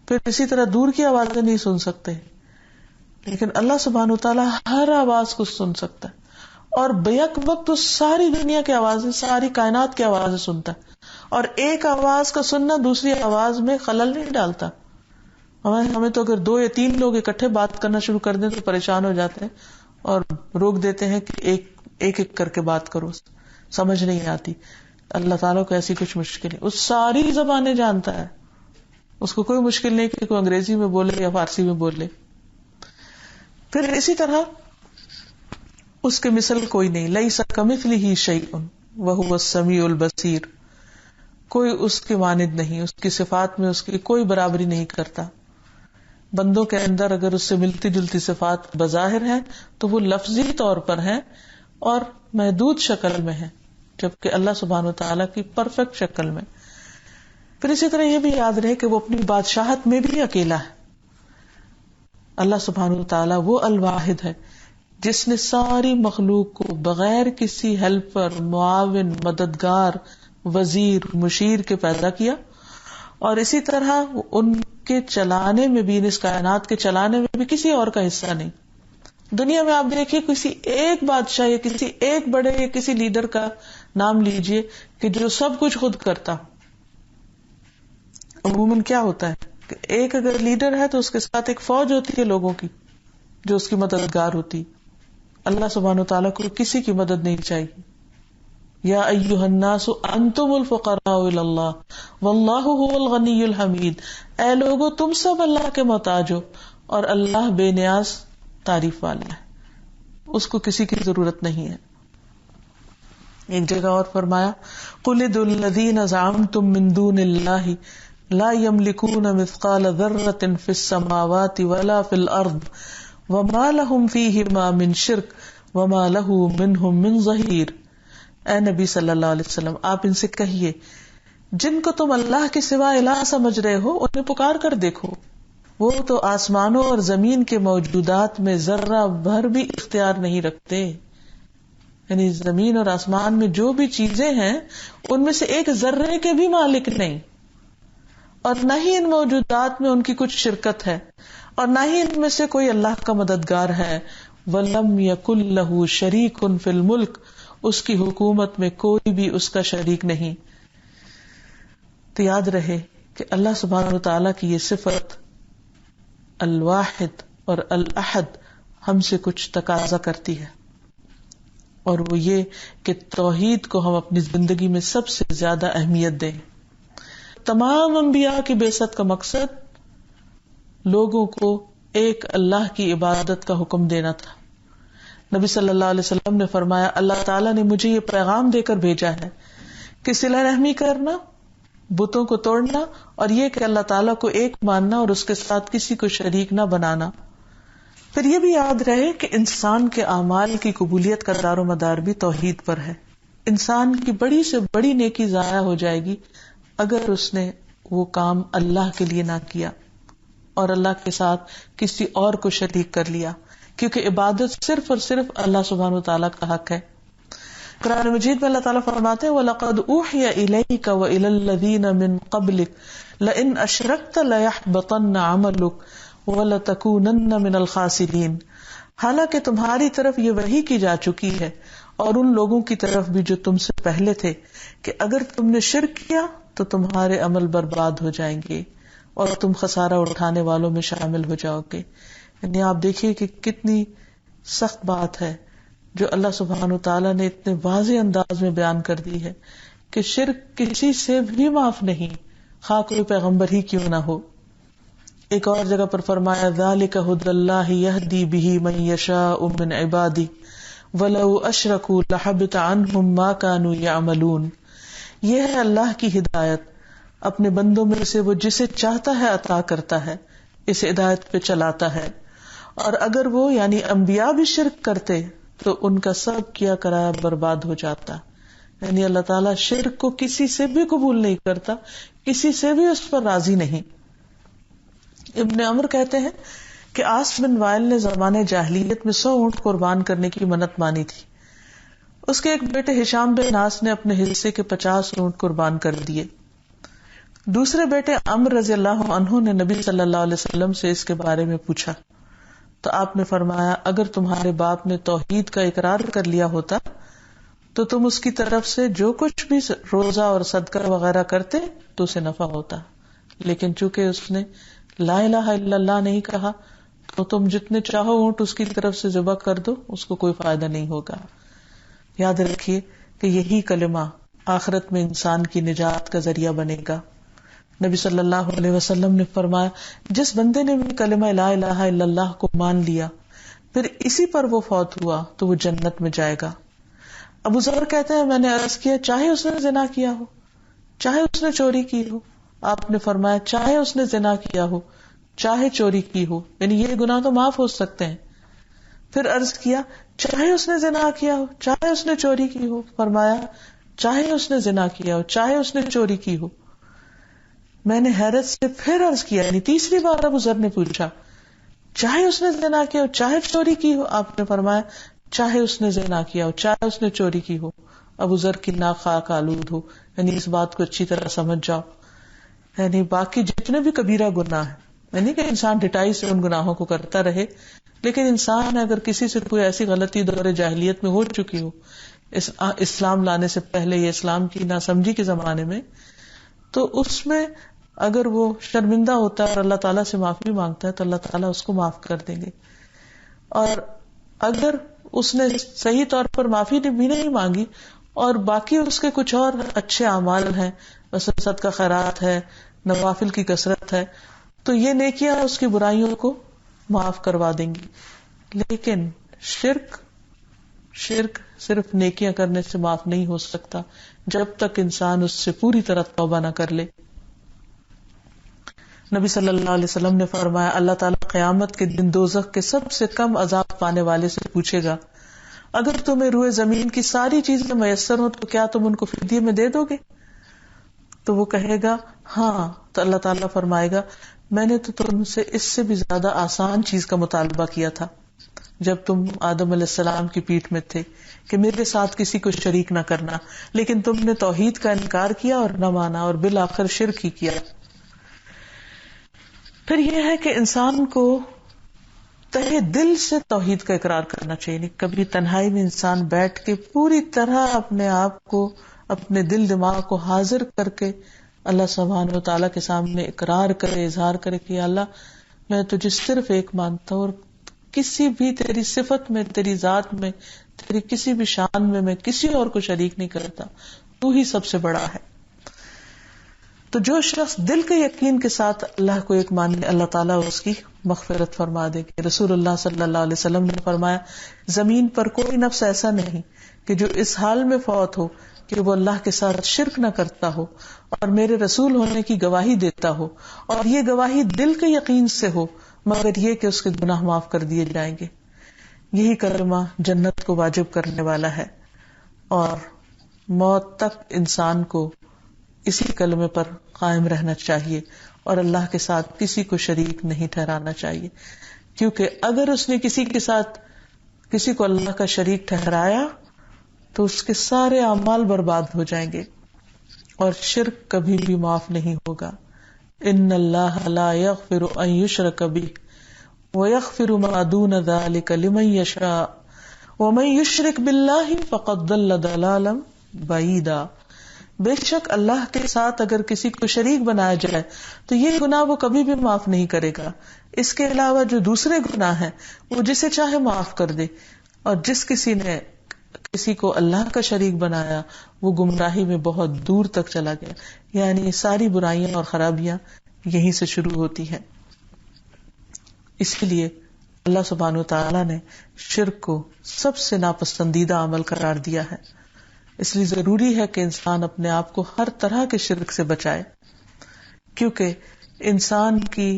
پھر اسی طرح دور کی آوازیں نہیں سن سکتے، لیکن اللہ سبحانہ تعالیٰ ہر آواز کو سن سکتا ہے اور بیک وقت اس ساری دنیا کی آوازیں، ساری کائنات کی آوازیں سنتا ہے. اور ایک آواز کا سننا دوسری آواز میں خلل نہیں ڈالتا. ہمیں تو اگر 2 یا 3 لوگ اکٹھے بات کرنا شروع کر دیں تو پریشان ہو جاتے ہیں اور روک دیتے ہیں کہ ایک کر کے بات کرو، سمجھ نہیں آتی. اللہ تعالیٰ کو ایسی کچھ مشکل نہیں، اس ساری زبانیں جانتا ہے، اس کو کوئی مشکل نہیں کہ کوئی انگریزی میں بولے یا فارسی میں بولے. پھر اسی طرح اس کے مثل کوئی نہیں، لیس کمثلہ شیء وہو السمیع البصیر. کوئی اس کے مانند نہیں، اس کی صفات میں اس کی کوئی برابری نہیں کرتا. بندوں کے اندر اگر اس سے ملتی جلتی صفات بظاہر ہیں تو وہ لفظی طور پر ہیں اور محدود شکل میں ہیں، جبکہ اللہ سبحانہ وتعالیٰ کی پرفیکٹ شکل میں. پھر اسی طرح یہ بھی یاد رہے کہ وہ اپنی بادشاہت میں بھی اکیلا ہے. اللہ سبحانہ وتعالیٰ وہ الواحد ہے جس نے ساری مخلوق کو بغیر کسی ہیلپر، معاون، مددگار، وزیر، مشیر کے پیدا کیا، اور اسی طرح ان کے چلانے میں بھی، اس کائنات کے چلانے میں بھی کسی اور کا حصہ نہیں. دنیا میں آپ دیکھیے کسی ایک بادشاہ یا کسی ایک بڑے یا کسی لیڈر کا نام لیجئے کہ جو سب کچھ خود کرتا. عموماً کیا ہوتا ہے کہ ایک اگر لیڈر ہے تو اس کے ساتھ ایک فوج ہوتی ہے لوگوں کی جو اس کی مددگار ہوتی. اللہ سبحانہ وتعالیٰ کو کسی کی مدد نہیں چاہیے. یا ایھا الناس انتم الفقراء الی اللہ واللہ هو الغنی الحمید. اے لوگو تم سب اللہ کے محتاج ہو اور اللہ بے نیاز تعریف والا ہے، اس کو کسی کی ضرورت نہیں ہے. ایک جگہ اور فرمایا قل ادعوا الذین زعمتم من دون اللہ لا یملکون مثقال ذرۃ فی السماوات ولا فی الارض وما لهم فیہما من شرک وما له منہم من ظہیر. اے نبی صلی اللہ علیہ وسلم، آپ ان سے کہیے جن کو تم اللہ کے سوا الہ سمجھ رہے ہو انہیں پکار کر دیکھو، وہ تو آسمانوں اور زمین کے موجودات میں ذرہ بھر بھی اختیار نہیں رکھتے. یعنی زمین اور آسمان میں جو بھی چیزیں ہیں ان میں سے ایک ذرے کے بھی مالک نہیں، اور نہ ہی ان موجودات میں ان کی کچھ شرکت ہے، اور نہ ہی ان میں سے کوئی اللہ کا مددگار ہے. وَلَمْ يَكُنْ لَهُ شَرِيكٌ فِي الْمُلْكِ، اس کی حکومت میں کوئی بھی اس کا شریک نہیں. تو یاد رہے کہ اللہ سبحانہ وتعالیٰ کی یہ صفت الواحد اور الاحد ہم سے کچھ تقاضا کرتی ہے. اور وہ یہ کہ توحید کو ہم اپنی زندگی میں سب سے زیادہ اہمیت دیں. تمام انبیاء کی بعثت کا مقصد لوگوں کو ایک اللہ کی عبادت کا حکم دینا تھا. نبی صلی اللہ علیہ وسلم نے فرمایا اللہ تعالیٰ نے مجھے یہ پیغام دے کر بھیجا ہے کہ صلہ رحمی کرنا، بتوں کو توڑنا، اور یہ کہ اللہ تعالیٰ کو ایک ماننا اور اس کے ساتھ کسی کو شریک نہ بنانا. پھر یہ بھی یاد رہے کہ انسان کے اعمال کی قبولیت کا دار و مدار بھی توحید پر ہے. انسان کی بڑی سے بڑی نیکی ضائع ہو جائے گی اگر اس نے وہ کام اللہ کے لیے نہ کیا اور اللہ کے ساتھ کسی اور کو شریک کر لیا، کیونکہ عبادت صرف اور صرف اللہ سبحانہ و تعالیٰ کا حق ہے. قرآن مجید میں اللہ تعالیٰ فرماتے ہیں وَلَقَدْ أُوحِيَ إِلَيْكَ وَإِلَى الَّذِينَ مِن قَبْلِكَ لَئِنْ أَشْرَكْتَ لَيَحْبَطَنَّ عَمَلُكَ وَلَتَكُونَنَّ مِنَ الْخَاسِرِينَ. حالانکہ تمہاری طرف یہ وحی کی جا چکی ہے اور ان لوگوں کی طرف بھی جو تم سے پہلے تھے کہ اگر تم نے شرک کیا تو تمہارے عمل برباد ہو جائیں گے اور تم خسارہ اٹھانے والوں میں شامل ہو جاؤ گے. یعنی آپ دیکھیے کہ کتنی سخت بات ہے جو اللہ سبحانہ وتعالیٰ نے اتنے واضح انداز میں بیان کر دی ہے کہ شرک کسی سے بھی معاف نہیں، خواہ کوئی پیغمبر ہی کیوں نہ ہو. ایک اور جگہ پر فرمایا ذالک ھدی اللہ یہدی بہ من یشاء من عبادہ ولو اشرکوا لحبط عنہم ما کانوا یعملون. یہ ہے اللہ کی ہدایت، اپنے بندوں میں سے وہ جسے چاہتا ہے عطا کرتا ہے، اس ہدایت پہ چلاتا ہے. اور اگر وہ یعنی انبیاء بھی شرک کرتے تو ان کا سب کیا کرایا برباد ہو جاتا. یعنی اللہ تعالیٰ شرک کو کسی سے بھی قبول نہیں کرتا، کسی سے بھی اس پر راضی نہیں. ابن عمر کہتے ہیں کہ عاص بن وائل نے زمانے جاہلیت میں 100 اونٹ قربان کرنے کی منت مانی تھی. اس کے ایک بیٹے ہشام بن ناس نے اپنے حصے کے 50 اونٹ قربان کر دیے. دوسرے بیٹے عمر رضی اللہ عنہ نے نبی صلی اللہ علیہ وسلم سے اس کے بارے میں پوچھا تو آپ نے فرمایا اگر تمہارے باپ نے توحید کا اقرار کر لیا ہوتا تو تم اس کی طرف سے جو کچھ بھی روزہ اور صدقہ وغیرہ کرتے تو اسے نفع ہوتا، لیکن چونکہ اس نے لا الہ الا اللہ نہیں کہا تو تم جتنے چاہو اونٹ اس کی طرف سے ذبح کر دو، اس کو کوئی فائدہ نہیں ہوگا. یاد رکھیے کہ یہی کلمہ آخرت میں انسان کی نجات کا ذریعہ بنے گا. نبی صلی اللہ علیہ وسلم نے فرمایا جس بندے نے بھی کلمہ لا الہ الا اللہ کو مان لیا پھر اسی پر وہ فوت ہوا تو وہ جنت میں جائے گا. ابو ذر کہتے ہیں میں نے عرض کیا چاہے اس نے زنا کیا ہو، چاہے اس نے چوری کی ہو. آپ نے فرمایا چاہے اس نے زنا کیا ہو، چاہے چوری کی ہو، یعنی یہ گناہ تو معاف ہو سکتے ہیں. پھر عرض کیا چاہے اس نے زنا کیا ہو، چاہے اس نے چوری کی ہو. فرمایا چاہے اس نے زنا کیا ہو، چاہے اس نے چوری کی ہو. میں نے حیرت سے پھر عرض کیا، یعنی تیسری بار ابو ذر نے پوچھا چاہے اس نے زنا کیا ہو، چاہے چوری کی ہو. آپ نے فرمایا چاہے اس نے زنا کیا ہو، چاہے اس نے چوری کی ہو. ابو ذر کی ناک خاک آلود ہو. یعنی اس بات کو اچھی طرح سمجھ جاؤ. یعنی باقی جتنے بھی کبیرہ گناہ ہیں، یعنی کہ انسان ڈٹائی سے ان گناہوں کو کرتا رہے، لیکن انسان اگر کسی سے کوئی ایسی غلطی دور جاہلیت میں ہو چکی ہو، اسلام لانے سے پہلے یا اسلام کی ناسمجھی کے زمانے میں، تو اس میں اگر وہ شرمندہ ہوتا ہے اور اللہ تعالیٰ سے معافی مانگتا ہے تو اللہ تعالیٰ اس کو معاف کر دیں گے. اور اگر اس نے صحیح طور پر معافی بھی نہیں مانگی اور باقی اس کے کچھ اور اچھے اعمال ہیں، مثلا صدقہ خیرات ہے، نوافل کی کثرت ہے، تو یہ نیکیاں اس کی برائیوں کو معاف کروا دیں گی. لیکن شرک صرف نیکیاں کرنے سے معاف نہیں ہو سکتا جب تک انسان اس سے پوری طرح توبہ نہ کر لے. نبی صلی اللہ علیہ وسلم نے فرمایا اللہ تعالیٰ قیامت کے دن دوزخ کے سب سے کم عذاب پانے والے سے پوچھے گا اگر تمہیں روئے زمین کی ساری چیزیں میسر ہوں تو کیا تم ان کو فدیے میں دے دو گے؟ تو وہ کہے گا ہاں. تو اللہ تعالیٰ فرمائے گا میں نے تو تم سے اس سے بھی زیادہ آسان چیز کا مطالبہ کیا تھا جب تم آدم علیہ السلام کی پیٹھ میں تھے کہ میرے ساتھ کسی کو شریک نہ کرنا، لیکن تم نے توحید کا انکار کیا اور نہ مانا اور بالآخر شرک ہی کیا. پھر یہ ہے کہ انسان کو تہہ دل سے توحید کا اقرار کرنا چاہیے. کبھی تنہائی میں انسان بیٹھ کے پوری طرح اپنے آپ کو، اپنے دل دماغ کو حاضر کر کے اللہ سبحانہ و تعالیٰ کے سامنے اقرار کرے، اظہار کرے کہ اللہ میں تجھے صرف ایک مانتا ہوں اور کسی بھی تیری صفت میں، تیری ذات میں، تیری کسی بھی شان میں کسی اور کو شریک نہیں کرتا، تو ہی سب سے بڑا ہے. تو جو شخص دل کے یقین کے ساتھ اللہ کو ایک مان لے، اللہ تعالیٰ اس کی مغفرت فرما دے گی. رسول اللہ صلی اللہ علیہ وسلم نے فرمایا زمین پر کوئی نفس ایسا نہیں کہ جو اس حال میں فوت ہو کہ وہ اللہ کے ساتھ شرک نہ کرتا ہو اور میرے رسول ہونے کی گواہی دیتا ہو، اور یہ گواہی دل کے یقین سے ہو، مگر یہ کہ اس کے گناہ معاف کر دیے جائیں گے. یہی کلمہ جنت کو واجب کرنے والا ہے، اور موت تک انسان کو اسی کلمے پر قائم رہنا چاہیے اور اللہ کے ساتھ کسی کو شریک نہیں ٹھہرانا چاہیے. کیونکہ اگر اس نے کسی کے ساتھ کسی کو اللہ کا شریک ٹھہرایا تو اس کے سارے اعمال برباد ہو جائیں گے، اور شرک کبھی بھی معاف نہیں ہوگا. ان اللہ لا یغفر ان یشرک بہ ویغفر ما دون ذلک لمن یشاء ومن یشرک باللہ فقد ضل ضلالا بعیدا. بے شک اللہ کے ساتھ اگر کسی کو شریک بنایا جائے تو یہ گناہ وہ کبھی بھی معاف نہیں کرے گا. اس کے علاوہ جو دوسرے گناہ ہیں وہ جسے چاہے معاف کر دے، اور جس کسی نے کسی کو اللہ کا شریک بنایا وہ گمراہی میں بہت دور تک چلا گیا. یعنی ساری برائیاں اور خرابیاں یہیں سے شروع ہوتی ہیں. اسی لیے اللہ سبحانہ وتعالی نے شرک کو سب سے ناپسندیدہ عمل قرار دیا ہے. اس لیے ضروری ہے کہ انسان اپنے آپ کو ہر طرح کے شرک سے بچائے، کیونکہ انسان کی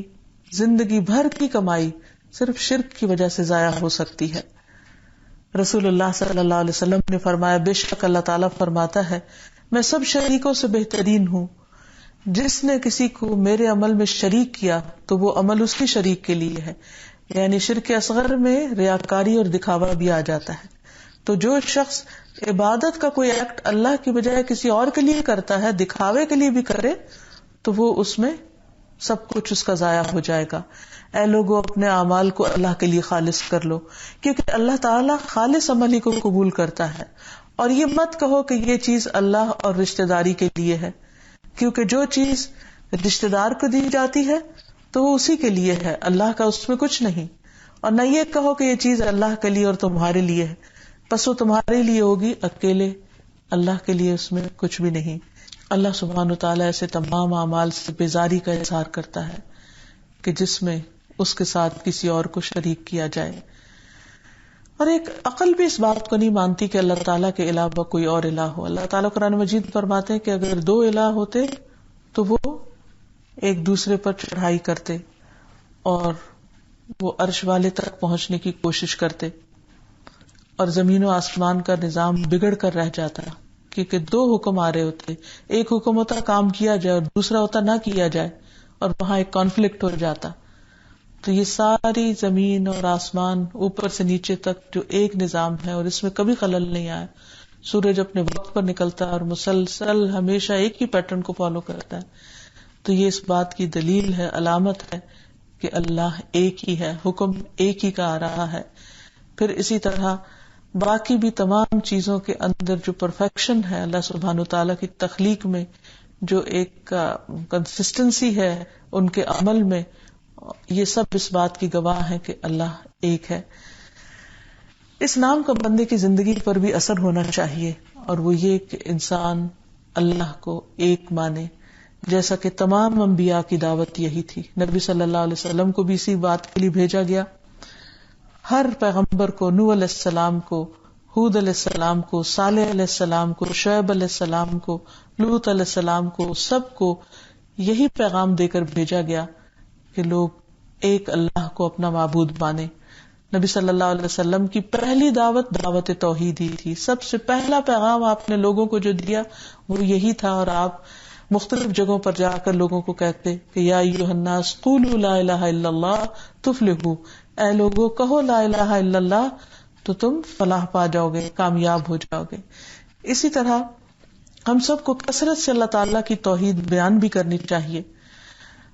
زندگی بھر کی کمائی صرف شرک کی وجہ سے ضائع ہو سکتی ہے. رسول اللہ صلی اللہ علیہ وسلم نے فرمایا بے شک اللہ تعالیٰ فرماتا ہے میں سب شریکوں سے بہترین ہوں. جس نے کسی کو میرے عمل میں شریک کیا تو وہ عمل اس کی شریک کے لیے ہے. یعنی شرک اصغر میں ریاکاری اور دکھاوا بھی آ جاتا ہے. تو جو شخص عبادت کا کوئی ایکٹ اللہ کی بجائے کسی اور کے لیے کرتا ہے، دکھاوے کے لیے بھی کرے، تو وہ اس میں سب کچھ اس کا ضائع ہو جائے گا. اے لوگوں اپنے اعمال کو اللہ کے لیے خالص کر لو، کیونکہ اللہ تعالیٰ خالص عمل ہی کو قبول کرتا ہے. اور یہ مت کہو کہ یہ چیز اللہ اور رشتہ داری کے لیے ہے، کیونکہ جو چیز رشتہ دار کو دی جاتی ہے تو وہ اسی کے لیے ہے، اللہ کا اس میں کچھ نہیں. اور نہ یہ کہو کہ یہ چیز اللہ کے لیے اور تمہارے لیے ہے، بس وہ تمہارے لیے ہوگی اکیلے، اللہ کے لیے اس میں کچھ بھی نہیں. اللہ سبحانہ وتعالیٰ ایسے تمام اعمال سے بیزاری کا اظہار کرتا ہے کہ جس میں اس کے ساتھ کسی اور کو شریک کیا جائے. اور ایک عقل بھی اس بات کو نہیں مانتی کہ اللہ تعالیٰ کے علاوہ کوئی اور الہ ہو. اللہ تعالیٰ قرآن مجید فرماتے ہیں کہ اگر دو الہ ہوتے تو وہ ایک دوسرے پر چڑھائی کرتے اور وہ عرش والے تک پہنچنے کی کوشش کرتے، اور زمین و آسمان کا نظام بگڑ کر رہ جاتا، کیونکہ دو حکم آ رہے ہوتے. ایک حکم ہوتا کام کیا جائے اور دوسرا ہوتا نہ کیا جائے، اور وہاں ایک کانفلکٹ ہو جاتا. تو یہ ساری زمین اور آسمان اوپر سے نیچے تک جو ایک نظام ہے اور اس میں کبھی خلل نہیں آیا. سورج اپنے وقت پر نکلتا ہے اور مسلسل ہمیشہ ایک ہی پیٹرن کو فالو کرتا ہے. تو یہ اس بات کی دلیل ہے، علامت ہے کہ اللہ ایک ہی ہے، حکم ایک ہی کا آ رہا ہے. پھر اسی طرح باقی بھی تمام چیزوں کے اندر جو پرفیکشن ہے اللہ سبحانہ وتعالیٰ کی تخلیق میں، جو ایک کنسسٹنسی ہے ان کے عمل میں، یہ سب اس بات کی گواہ ہے کہ اللہ ایک ہے. اس نام کا بندے کی زندگی پر بھی اثر ہونا چاہیے، اور وہ یہ کہ انسان اللہ کو ایک مانے، جیسا کہ تمام انبیاء کی دعوت یہی تھی. نبی صلی اللہ علیہ وسلم کو بھی اسی بات کے لیے بھیجا گیا. ہر پیغمبر کو، نوح علیہ السلام کو، ہود علیہ السلام کو، صالح علیہ السلام کو، شعیب علیہ السلام کو، لوط علیہ السلام کو، سب کو یہی پیغام دے کر بھیجا گیا کہ لوگ ایک اللہ کو اپنا معبود مانیں. نبی صلی اللہ علیہ وسلم کی پہلی دعوت توحید ہی تھی. سب سے پہلا پیغام آپ نے لوگوں کو جو دیا وہ یہی تھا، اور آپ مختلف جگہوں پر جا کر لوگوں کو کہتے کہ یا ایھا الناس قولوا لا الہ الا اللہ تفلحوا، اے لوگوں کہو لا الہ الا اللہ تو تم فلاح پا جاؤ گے، کامیاب ہو جاؤ گے. اسی طرح ہم سب کو کثرت سے اللہ تعالیٰ کی توحید بیان بھی کرنی چاہیے.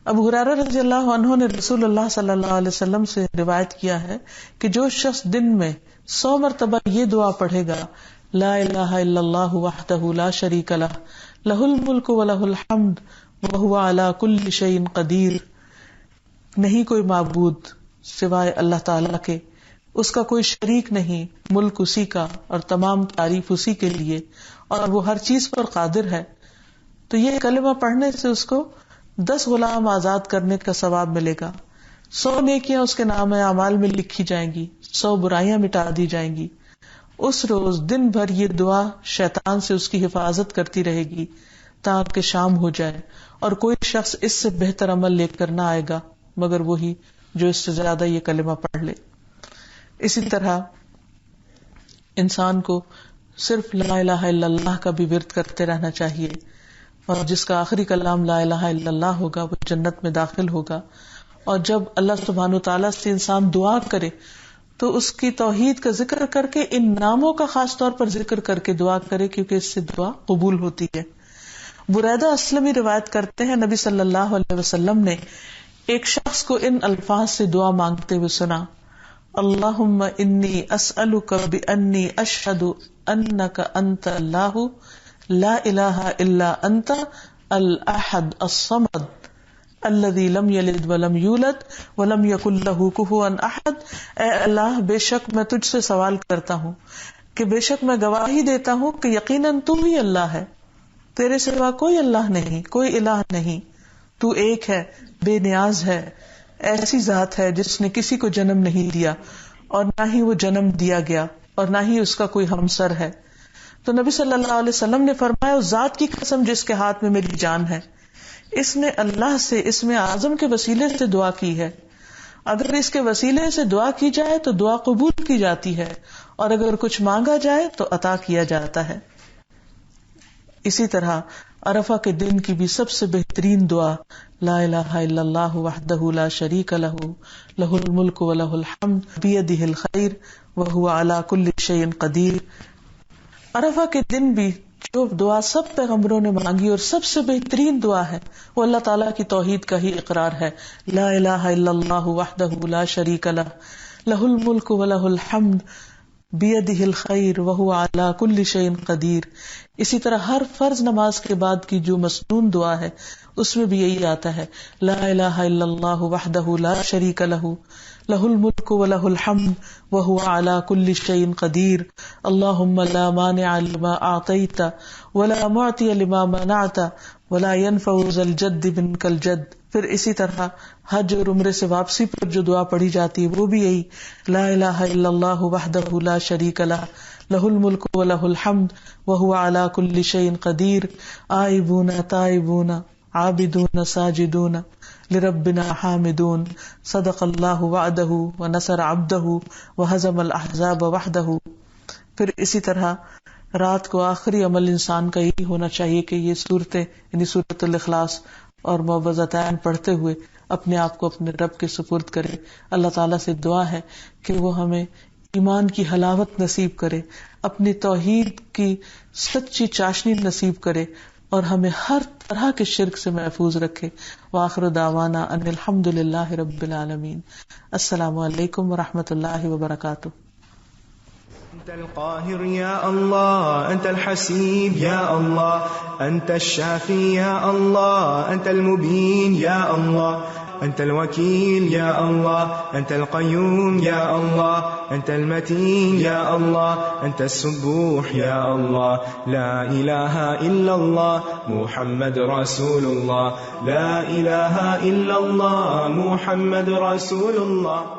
ابو ہریرہ رضی اللہ عنہ نے رسول اللہ صلی اللہ علیہ وسلم سے روایت کیا ہے کہ جو شخص دن میں 100 مرتبہ یہ دعا پڑھے گا، لا الہ الا اللہ وحدہ لا شریک لہ لہ الملک ولہ الحمد وہو علی کل شیء قدیر، نہیں کوئی معبود سوائے اللہ تعالیٰ کے اس کا کوئی شریک نہیں، ملک اسی کا اور تمام تعریف اسی کے لیے، اور وہ ہر چیز پر قادر ہے. تو یہ کلمہ پڑھنے سے اس کو 10 غلام آزاد کرنے کا ثواب ملے گا، 100 نیکیاں اس کے نام اعمال میں لکھی جائیں گی، 100 برائیاں مٹا دی جائیں گی. اس روز دن بھر یہ دعا شیطان سے اس کی حفاظت کرتی رہے گی تاکہ شام ہو جائے، اور کوئی شخص اس سے بہتر عمل لے کر نہ آئے گا مگر وہی جو اس سے زیادہ یہ کلمہ پڑھ لے. اسی طرح انسان کو صرف لا الہ الا اللہ کا بھی ورد کرتے رہنا چاہیے، اور جس کا آخری کلام لا الہ الا اللہ ہوگا وہ جنت میں داخل ہوگا. اور جب اللہ سبحانہ وتعالیٰ سے انسان دعا کرے تو اس کی توحید کا ذکر کر کے ان ناموں کا خاص طور پر ذکر کر کے دعا کرے، کیونکہ اس سے دعا قبول ہوتی ہے. بریدہ اسلمی روایت کرتے ہیں نبی صلی اللہ علیہ وسلم نے ایک شخص کو ان الفاظ سے دعا مانگتے ہوئے سنا: اللہم انی اسألک بانی اشہد انک انت اللہ لا الہ الا انت الاحد الصمد الذی لم یلد ولم یولد ولم یکن لہ کفوا احد. اے اللہ، بے شک میں تجھ سے سوال کرتا ہوں کہ بے شک میں گواہی دیتا ہوں کہ یقیناً تو ہی اللہ ہے، تیرے سوا کوئی اللہ نہیں، کوئی الہ نہیں، تو ایک ہے، بے نیاز ہے، ایسی ذات ہے جس نے کسی کو جنم نہیں دیا اور نہ ہی وہ جنم دیا گیا اور نہ ہی اس کا کوئی ہمسر ہے. تو نبی صلی اللہ علیہ وسلم نے فرمایا: اس ذات کی قسم جس کے ہاتھ میں میری جان ہے، اس نے اللہ سے اسم اعظم کے وسیلے سے دعا کی ہے. اگر اس کے وسیلے سے دعا کی جائے تو دعا قبول کی جاتی ہے، اور اگر کچھ مانگا جائے تو عطا کیا جاتا ہے. اسی طرح عرفہ کے دن کی بھی سب سے بہترین دعا لا الہ الا اللہ وحدہ لا شریک لہ لہ الملک ولہ الحمد بیدہ الخیر وہو علی کل شیء قدیر. عرفہ کے دن بھی جو دعا سب پیغمبروں نے مانگی اور سب سے بہترین دعا ہے وہ اللہ تعالیٰ کی توحید کا ہی اقرار ہے. لا الہ الا اللہ وحدہ لا شریک لہ لہ الملک ولہ الحمد بیدہ الخیر وہو علی کل شیء قدیر. اسی طرح ہر فرض نماز کے بعد کی جو مسنون دعا ہے اس میں بھی یہی آتا ہے: لا الہ الا اللہ وحدہ لا شریک لہ لہ الملک ولہ الحمد وہو علی کل شیء قدیر. اللہم لا مانع لما اعطیت ولا معطی لما منعت ولا ينفع ذا الجد منک الجد. پھر اسی طرح حج اور عمرے سے واپسی پر جو دعا پڑھی جاتی ہے وہ بھی یہی: لا الہ الا اللہ وحدہ لا شریک لہ لہ الملک ولہ الحمد وہو علی کل شیء قدیر. آئبون تائبون عابدون ساجدون لربنا حامدون. صدق اللہ وعدہ ونصر عبدہ وہزم الاحزاب وحدہ. پھر اسی طرح رات کو آخری عمل انسان کا یہی ہونا چاہیے کہ یہ صورتیں یعنی سورۃ الاخلاص اور معوذتین پڑھتے ہوئے اپنے آپ کو اپنے رب کے سپرد کرے. اللہ تعالیٰ سے دعا ہے کہ وہ ہمیں ایمان کی حلاوت نصیب کرے، اپنی توحید کی سچی چاشنی نصیب کرے اور ہمیں ہر طرح کے شرک سے محفوظ رکھے. وآخر دعوانا ان الحمد للہ رب العالمین. السلام علیکم ورحمۃ اللہ وبرکاتہ. أنت القاهر يا الله، أنت الحسيب يا الله، أنت الشافي يا الله، أنت المبين يا الله، أنت الوكيل يا الله، أنت القيوم يا الله، أنت المتين يا الله، أنت السبوح يا الله. لا إله إلا الله محمد رسول الله، لا إله إلا الله محمد رسول الله.